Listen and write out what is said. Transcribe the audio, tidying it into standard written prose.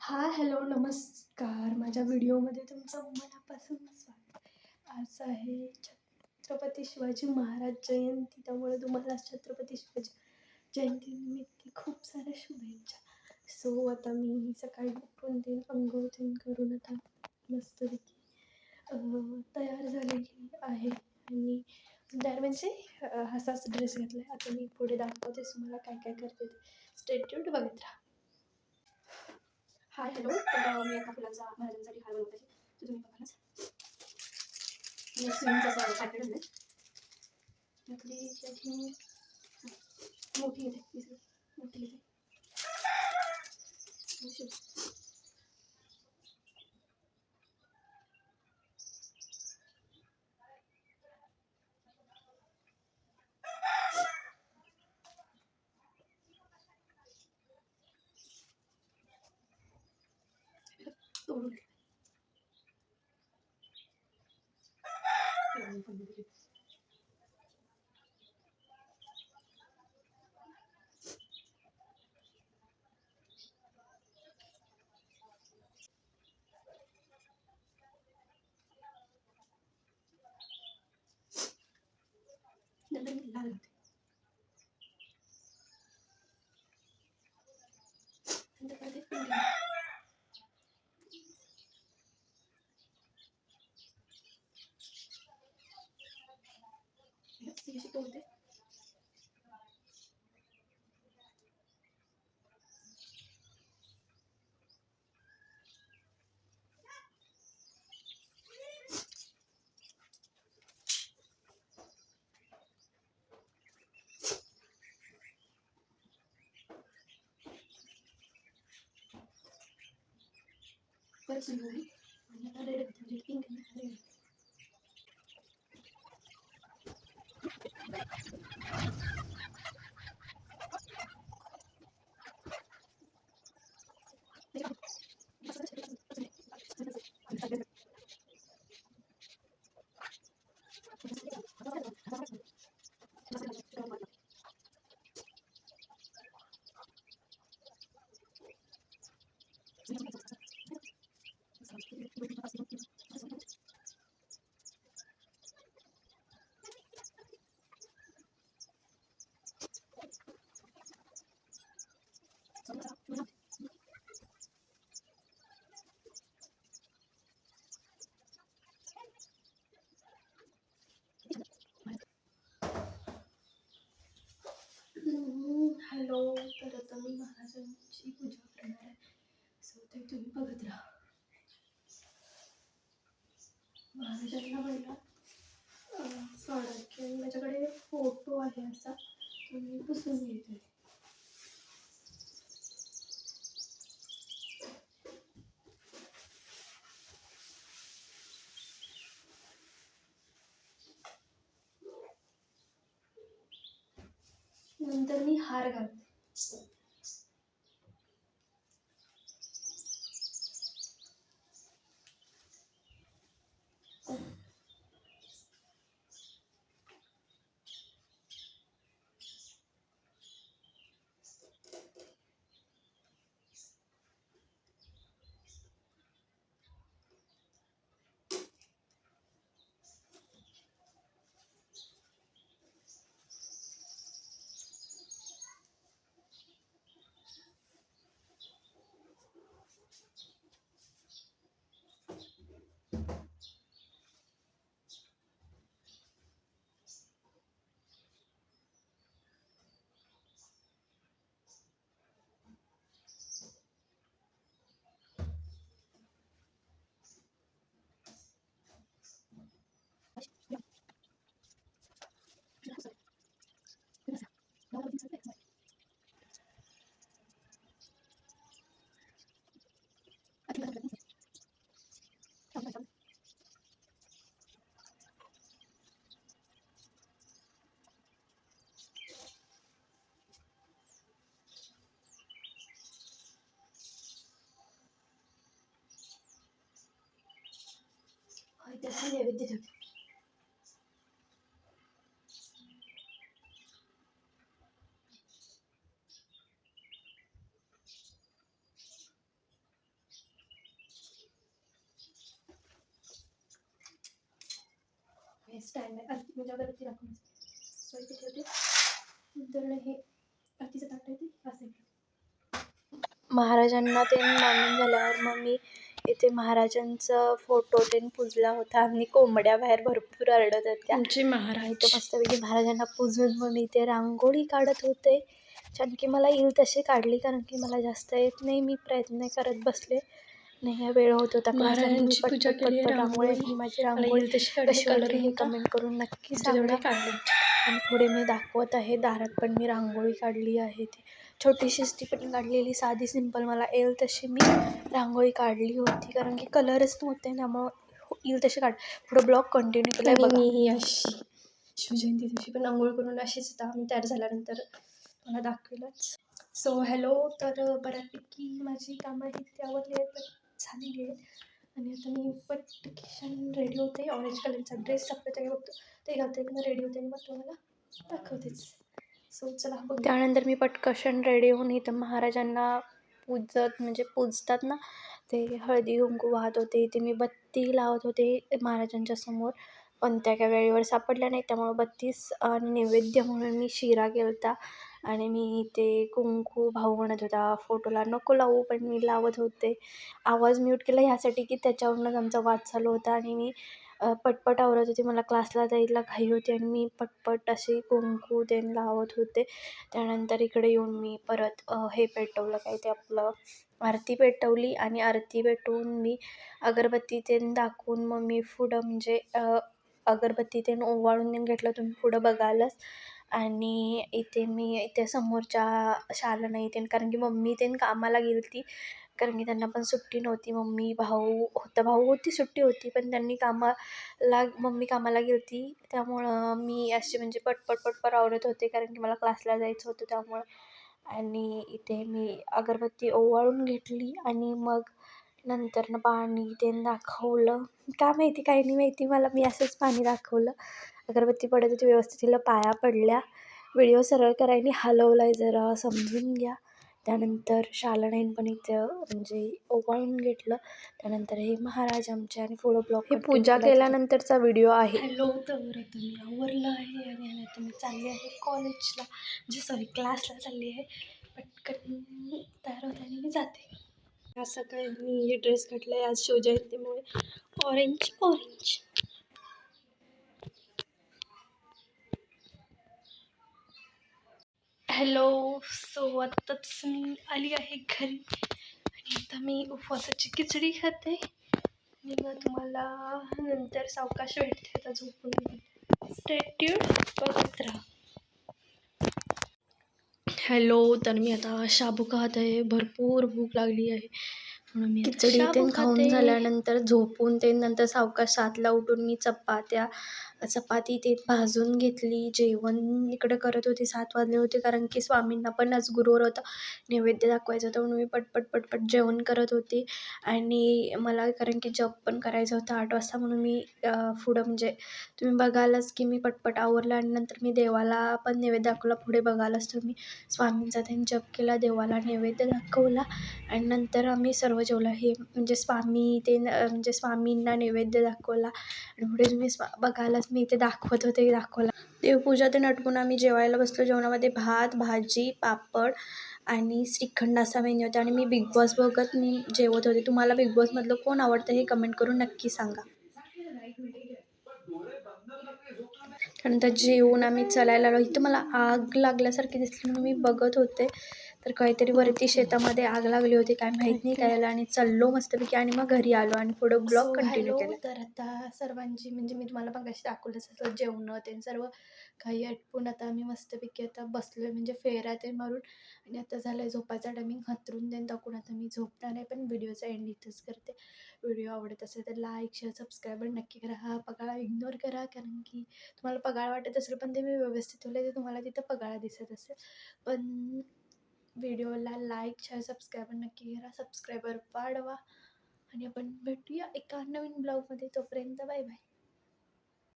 हाय, hello, नमस्कार. माझ्या व्हिडिओमध्ये तुमचं मनापासून स्वागत. आज आहे छत्रपती शिवाजी महाराज जयंती, त्यामुळे तुम्हाला छत्रपती शिवाजी जयंतीनिमित्त खूप साऱ्या शुभेच्छा. सो आता मी सकाळी उठून अंघोळ करून आता मस्तपैकी तयार झालेली आहे आणि म्हणजे असाच ड्रेस घातला आहे. आता मी पुढे दाखवते तुम्हाला काय काय करते ते. स्टे ट्यून्ड बघत राहा. हाय, हॅलो. तर मी एका फुलांचा महाराजांसाठी हार बनवत आहे. तर तुम्ही बघालच. मी स्विंगचं असं पॅकेट आणलं. त्यातली त्याची मोठी येते, मोठी येते. तोडून नंतर मी लाल घालते. नंतर परत एक पिंक घालते. ती अशी तोडते. परत सुरू होईल आणि आता रेड घालते, म्हणजे पिंक आणि रेड. हॅलो. तर आता मी महाराजांची पूजा करणार आहे. सो ते तुम्ही बघत राहा. महाराजांना पहिला सोडायचे आणि माझ्याकडे फोटो आहे असा, तो मी पुसून घेते. नंतर मी हार घालते. त्याचा नैवेद्य ठेवते. स्टँड आहे आरती म्हणजे अगरबत्ती दाखवण्यासाठी. सो इथे ठेवते. नंतर हे आरतीचं ताट आहे ते असेल. महाराजांना ते मानून झाल्यावर मग मी इथे महाराजांचा फोटो ते पुजला होता आणि कोंबड्या बाहेर भरपूर आरडत होत्या. आमचे महाराज इथे मस्तपैकी महाराजांना पूजून मग मी इथे रांगोळी काढत होते. छान की मला येईल तशी काढली, कारण की मला जास्त येत नाही. मी प्रयत्न करत बसले नाही, वेळ होत होता क्लासला. मी महाराजांची पूजा पटपट केली आहे. पटपट रांगोळी रांगोळी आणि माझी मला रांगोळी येईल तशी काढली. कशी कलर वाटली हे नव्हता कमेंट करून नक्की म्हणजे सांगा. तेवढे काढले. आणि पुढे मी दाखवत आहे दारात पण मी रांगोळी काढली आहे. ती छोटीशीच ती पण काढलेली, साधी सिंपल मला येईल तशी मी रांगोळी काढली होती, कारण की कलरच नव्हते त्यामुळं येईल तशी पुढं ब्लॉग कंटिन्यू केला आहे आणि बघा. मी अशी शिवजयंती दिवशी पण आंघोळ करून अशीच आता आम्ही तयार झाल्यानंतर मला दाखवेलच. So hello. तर बऱ्यापैकी माझी कामं ही तिथे आवडली आहेत, झालेली आहेत. आणि आता मी पटकन रेडी होते. ऑरेंज कलरचा ड्रेस आपल्या बघतो ते घालते, पण रेडी होते आणि मग तुम्हाला दाखवतेच. सो चला बघ. त्यानंतर मी पटकन रेडी होऊन इथं महाराजांना म्हणजे पूजतात ना, ते हळदी कुंकू वाहत होते. इथे मी बत्ती लावत होते महाराजांच्या समोर, पण त्या काय वेळेवर सापडल्या नाही, त्यामुळं बत्तीस आणि नैवेद्य म्हणून मी शिरा केला आणि मी ते कुंकू भाऊ म्हणत होता फोटोला नको लावू, पण मी लावत होते. आवाज म्यूट केला ह्यासाठी की त्याच्यावरूनच आमचा वाद चालू होता आणि मी पटपट आवरत होते. मला क्लासला जायला घाई होती आणि मी पटपट असे कुंकू ते लावत होते. त्यानंतर इकडे येऊन मी परत हे पेटवलं, काय ते आपलं आरती पेटवली आणि आरती पेटवून मी अगरबत्ती ते दाखवून मग मी पुढं म्हणजे अगरबत्ती ते ओवाळून घेतलं, तुम्ही पुढं बघालच. आणि इथे समोरच्या शाळेला येते, कारण की मम्मी ते कामाला गेली होती, कारण की त्यांना पण सुट्टी नव्हती. भाऊ होती, सुट्टी होती, पण मम्मी कामाला गेली होती. त्यामुळं मी अशी म्हणजे पटपट आवरत होते, कारण की मला क्लासला जायचं होतं त्यामुळं. आणि इथे मी अगरबत्ती ओवाळून घेतली आणि मग नंतर पाणी ते दाखवलं. काय माहिती, काही नाही माहिती मला, मी असंच पाणी दाखवलं. अगरबत्ती पडत होती व्यवस्थित, तिला पाया पडल्या. व्हिडिओ सरळ करायला हलवलाय, जरा समजून घ्या. त्यानंतर शालनाईन पण इथं म्हणजे ओवाळून घेतलं. त्यानंतर हे महाराज आमचे आणि पुढं ब्लॉग हे पूजा केल्यानंतरचा व्हिडिओ आहे. हॅलो. तर आता मी आवरलं आहे आणि आता मी चालले आहे कॉलेजला, म्हणजे क्लासला चालली आहे. पटकन तयार होते आणि मी जाते. आज सकाळी मी हे ड्रेस घातला आहे आज शिवजयंतीमुळे, ऑरेंज. हॅलो. सो आत्ताच मी आली आहे घरी आणि आता मी उपवासाची खिचडी खाते आणि मग तुम्हाला नंतर सावकाश भेटते. आता झोपून स्टे ट्यून्ड, बघत राहा. हॅलो. तर मी आता शाबू खात आहे, भरपूर भूक लागली आहे म्हणून मी खिचडी ते खाऊन झाल्यानंतर झोपून ते नंतर सावकाश 7ला उठून मी चपाती ते भाजून घेतली. जेवण इकडे करत होते, 7 वाजले होते, कारण की स्वामींना पण आज गुरुवार होता, नैवेद्य दाखवायचं होतं, म्हणून मी पटपट जेवण करत होते. आणि मला कारण की जप पण करायचं होतं 8 वाजता, म्हणून मी पुढं म्हणजे तुम्ही बघालच की मी पटपट आवरलं आणि नंतर मी देवाला पण नैवेद्य दाखवला. पुढे बघालच तुम्ही स्वामींचा त्यांनी जप केला, देवाला नैवेद्य दाखवला आणि नंतर आम्ही सर्व जेवलं. हे म्हणजे म्हणजे स्वामींना नैवेद्य दाखवला आणि पुढे तुम्ही बघायलाच मी इथे दाखवत होते दाखवला. देवपूजा ते नटकून आम्ही जेवायला बसलो. जेवणामध्ये भात, भाजी, पापड आणि श्रीखंड असा मेन्यू होता आणि मी बिग बॉस बघत मी जेवत होते. तुम्हाला बिग बॉसमधलं कोण आवडतं हे कमेंट करून नक्की सांगा. त्यानंतर जेवून आम्ही चालायला लागलो. इथं मला आग लागल्यासारखी दिसली म्हणून मी बघत होते, तर काहीतरी वरती शेतामध्ये आग लागली होती, काय माहीत नाही काय झालं. आणि चाललो मस्तपैकी आणि मग घरी आलो आणि पुढं ब्लॉग कंटिन्यू केला. तर आता सर्वांची म्हणजे मी तुम्हाला मगाशी दाखवलं तसं जेवणं ते सर्व काही आटपून आता आम्ही मस्तपैकी आता बसलोय, म्हणजे फेऱ्या ते मारून आणि आता झालंय झोपायचा टायमिंग. हातरून देऊन टाकून आता मी झोपणार आहे, पण व्हिडिओचा एंड इथंच करते. व्हिडिओ आवडत असेल तर लाईक, शेअर, सबस्क्राईब नक्की करा. हा पगाळा इग्नोर करा, कारण की तुम्हाला पगाळ वाटत असेल, पण ते मी व्यवस्थित ठेवलं ते तुम्हाला तिथं पगाळा दिसत असेल. पण व्हिडिओला लाईक, शेअर, सबस्क्राईब नक्की करा. सबस्क्रायबर वाढवा आणि आपण भेटूया एका नवीन ब्लॉगमध्ये. तोपर्यंत बाय बाय.